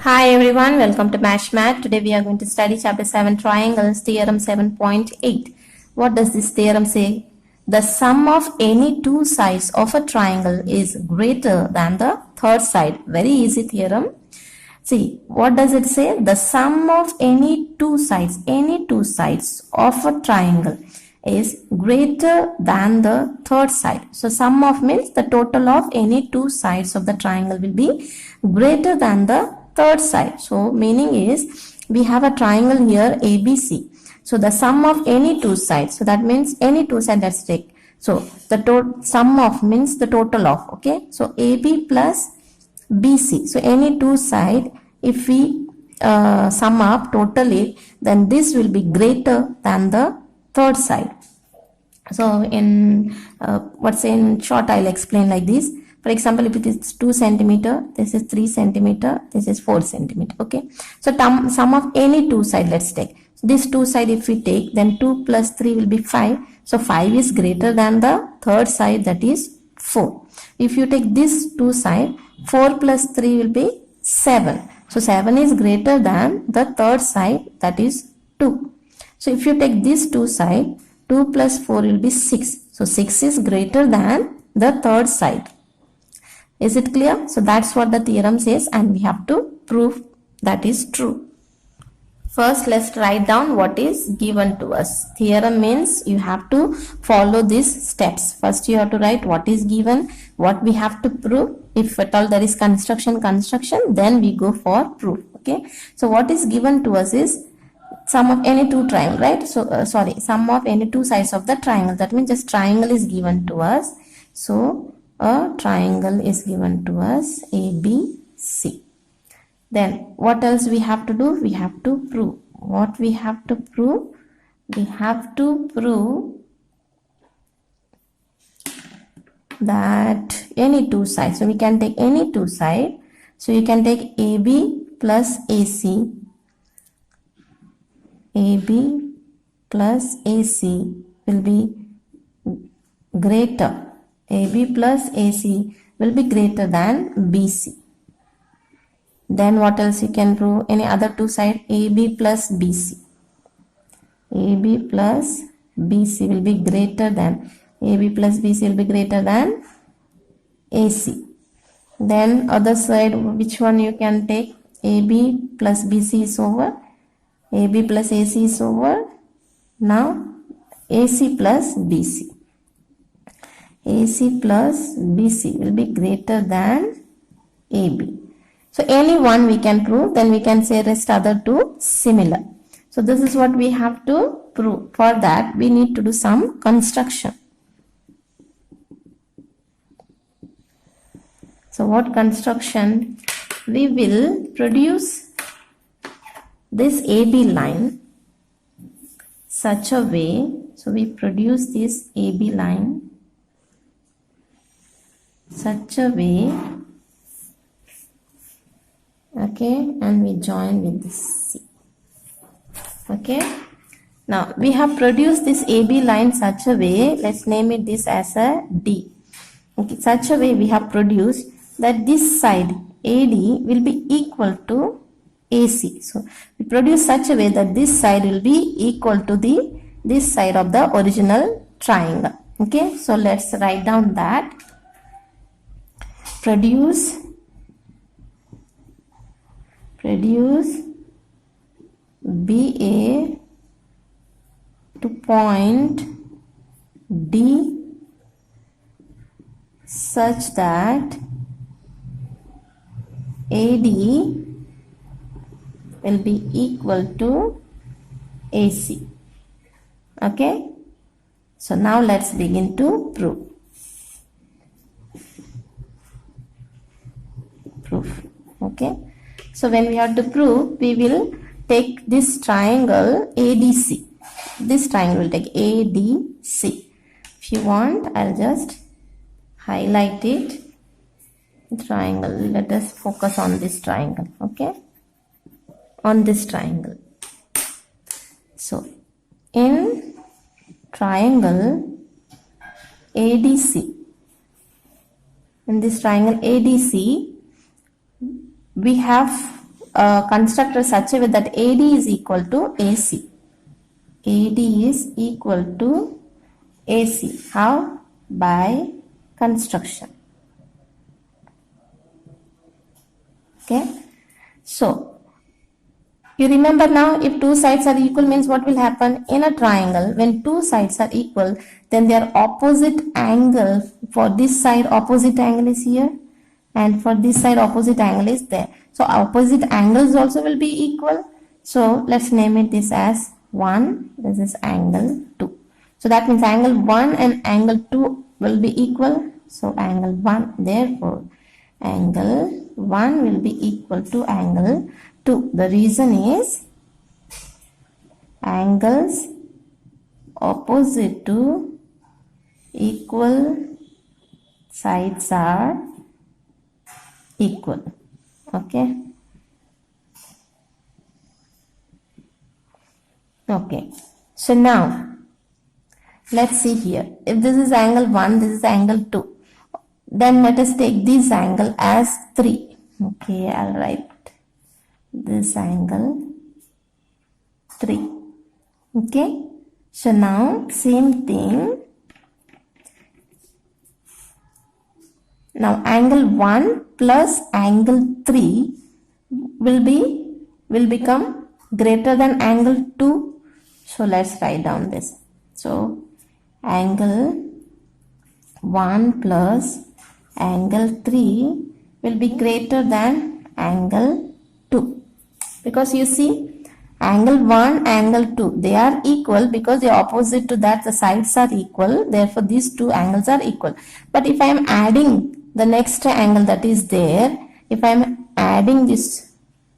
Hi everyone, welcome to MashMath. Today we are going to study chapter 7 triangles, theorem 7.8. What does this theorem say? The sum of any two sides of a triangle is greater than the third side. Very easy theorem. See, what does it say? The sum of any two sides of a triangle is greater than the third side. So, sum of means the total of any two sides of the triangle will be greater than the third side. So, meaning is we have a triangle here ABC. So, the sum of any two sides. So, that means any two sides, let's take. So, the sum of means the total of. Okay. So, AB plus BC. So any two side, if we sum up totally, then this will be greater than the third side. So in what's in short, I'll explain like this. For example, if it is 2 centimeter, this is 3 centimeter, this is 4 centimeter. Okay. So sum of any two side, let's take. So this two side, if we take, then 2 plus 3 will be 5. So 5 is greater than the third side, that is 4. If you take this two side, 4 plus 3 will be 7. So 7 is greater than the third side, that is 2. So if you take this two side, 2 plus 4 will be 6. So 6 is greater than the third side. Is it clear? So that's what the theorem says and we have to prove that is true. First, let's write down what is given to us. Theorem means you have to follow these steps. First, you have to write what is given, what we have to prove. If at all there is construction, then we go for proof. Okay. So, what is given to us is sum of any two triangle, right? So, sum of any two sides of the triangle. That means just triangle is given to us. So, a triangle is given to us, ABC. Then what else we have to do? We have to prove. What we have to prove? We have to prove that any two sides. So we can take any two sides. So you can take AB plus AC. AB plus AC will be greater. AB plus AC will be greater than BC. Then what else you can prove? Any other two side, AB plus BC. AB plus BC will be greater than, AB plus BC will be greater than AC. Then other side, which one you can take? AB plus BC is over. AB plus AC is over. Now AC plus BC. AC plus BC will be greater than AB. So any one we can prove, then we can say rest other two similar. So this is what we have to prove. For that we need to do some construction. So what construction? We will produce this AB line such a way. So we produce this AB line such a way, okay, and we join with this C. Okay, now we have produced this AB line such a way, let's name it this as a D. Okay, such a way we have produced that this side AD will be equal to AC. So we produce such a way that this side will be equal to this side of the original triangle. Okay, so let's write down that. Produce BA to point D such that AD will be equal to AC. Okay. So now let's begin to prove. Okay. So when we have to prove, we will take this triangle ADC. This triangle will take ADC. If you want, I'll just highlight it. Triangle. Let us focus on this triangle. Okay. On this triangle. So in triangle ADC, in this triangle ADC, we have constructed such a way that AD is equal to AC. AD is equal to AC. How? By construction. Okay. So, you remember now, if two sides are equal means what will happen? In a triangle, when two sides are equal, then their opposite angle, for this side opposite angle is here, and for this side opposite angle is there. So opposite angles also will be equal. So let's name it this as 1, this is angle 2. So that means angle 1 and angle 2 will be equal. So angle 1, therefore angle 1 will be equal to angle 2. The reason is angles opposite to equal sides are equal. Okay. Okay. So now let's see here. If this is angle 1, this is angle 2. Then let us take this angle as 3. Okay, I'll write this angle 3. Okay. So now same thing. Now angle 1 plus angle 3 will become greater than angle 2. So let's write down this. So angle 1 plus angle 3 will be greater than angle 2. Because you see, angle 1, angle 2, they are equal because they are opposite to that, the sides are equal. Therefore, these two angles are equal. But if I am adding the next angle that is there, if I am adding this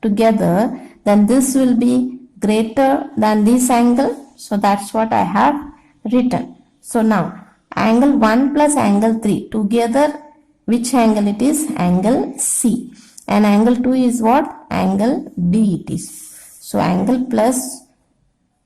together, then this will be greater than this angle. So that's what I have written. So now angle 1 plus angle 3 together, which angle it is? Angle C. And angle 2 is what? Angle D it is. So angle plus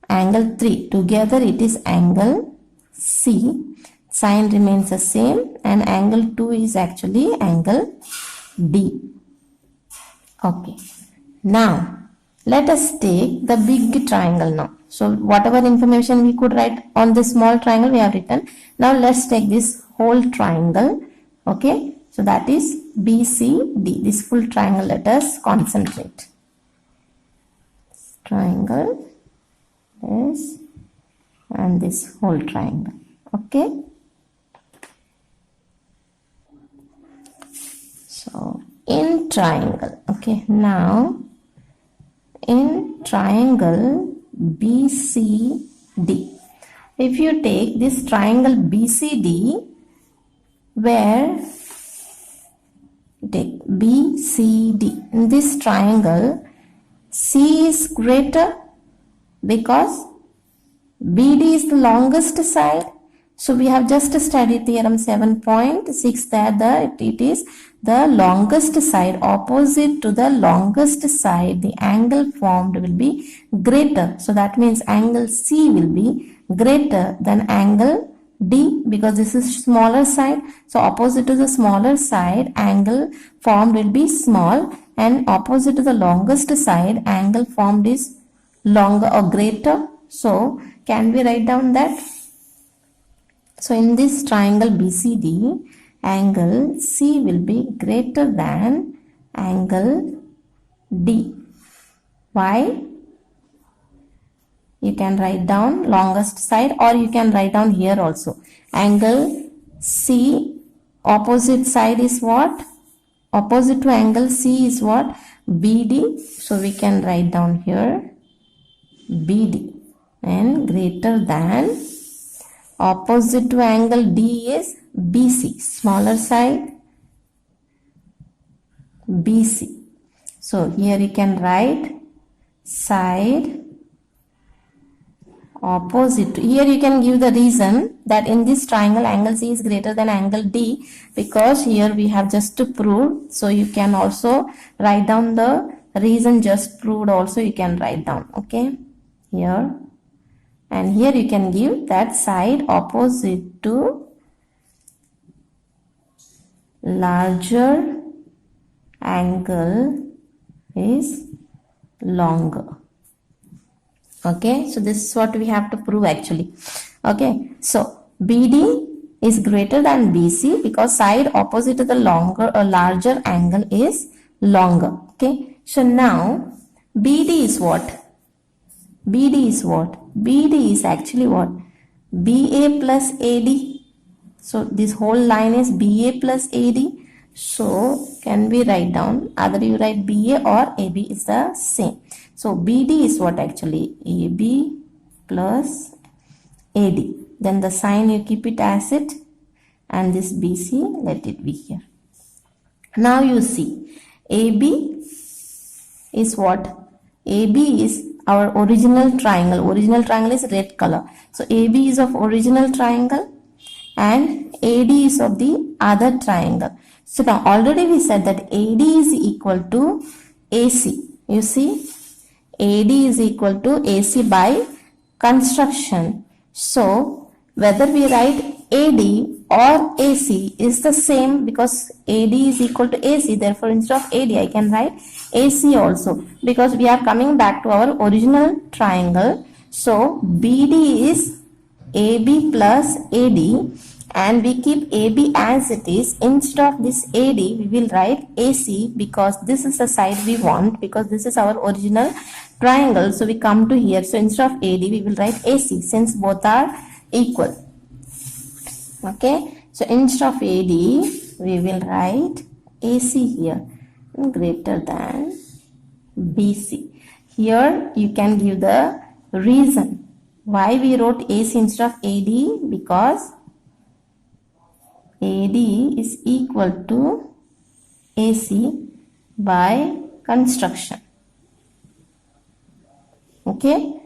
angle 3 together it is angle C. Sign remains the same, and angle 2 is actually angle D. Okay. Now let us take the big triangle now. So whatever information we could write on this small triangle we have written. Now let's take this whole triangle. Okay. So that is BCD. This full triangle, let us concentrate. Triangle, this, and this whole triangle. Okay. So in triangle, okay, now in triangle BCD, if you take this triangle BCD, where take BCD, in this triangle C is greater because BD is the longest side. So we have just studied theorem 7.6 that it is the longest side. Opposite to the longest side, the angle formed will be greater. So that means angle C will be greater than angle D because this is smaller side. So opposite to the smaller side, angle formed will be small, and opposite to the longest side, angle formed is longer or greater. So can we write down that? So in this triangle BCD, angle C will be greater than angle D. Why? You can write down longest side, or you can write down here also. Angle C, opposite side is what? Opposite to angle C is what? BD. So we can write down here BD, and greater than, opposite to angle D is BC, smaller side BC. So here you can write side opposite. Here you can give the reason that in this triangle angle C is greater than angle D, because here we have just to prove. So you can also write down the reason just proved also, you can write down. Okay, here. And here you can give that side opposite to larger angle is longer. Okay, so this is what we have to prove actually. Okay, so BD is greater than BC because side opposite to the larger angle is longer. Okay, so now BD is what? BD is what? BD is actually what? BA plus AD. So this whole line is BA plus AD. So can we write down? Either you write BA or AB is the same. So BD is what actually? AB plus AD. Then the sign you keep it as it, and this BC let it be here. Now you see AB is what? AB is our original triangle. Original triangle is red color. So AB is of original triangle and AD is of the other triangle. So now already we said that AD is equal to AC. You see, AD is equal to AC by construction. So whether we write AD or AC is the same because AD is equal to AC. Therefore, instead of AD, I can write AC also because we are coming back to our original triangle. So BD is AB plus AD and we keep AB as it is. Instead of this AD, we will write AC because this is the side we want because this is our original triangle. So we come to here. So instead of AD, we will write AC since both are equal. Okay, so instead of AD, we will write AC here greater than BC. Here you can give the reason why we wrote AC instead of AD because AD is equal to AC by construction. Okay,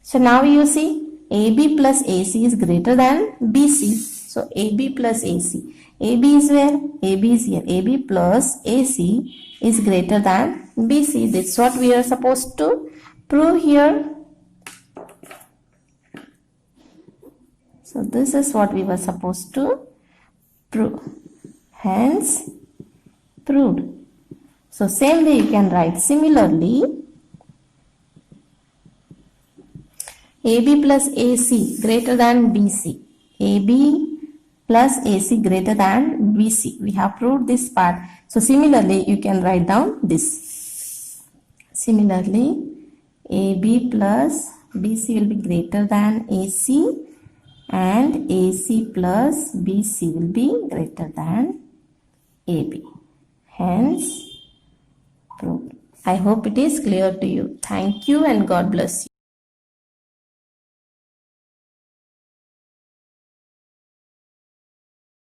so now you see AB plus AC is greater than BC. So AB plus AC. AB is where? AB is here. AB plus AC is greater than BC. That's what we are supposed to prove here. So this is what we were supposed to prove. Hence proved. So same way you can write similarly. AB plus AC greater than BC. AB plus AC greater than BC. We have proved this part. So similarly, you can write down this. Similarly, AB plus BC will be greater than AC and AC plus BC will be greater than AB. Hence, proved. I hope it is clear to you. Thank you and God bless you.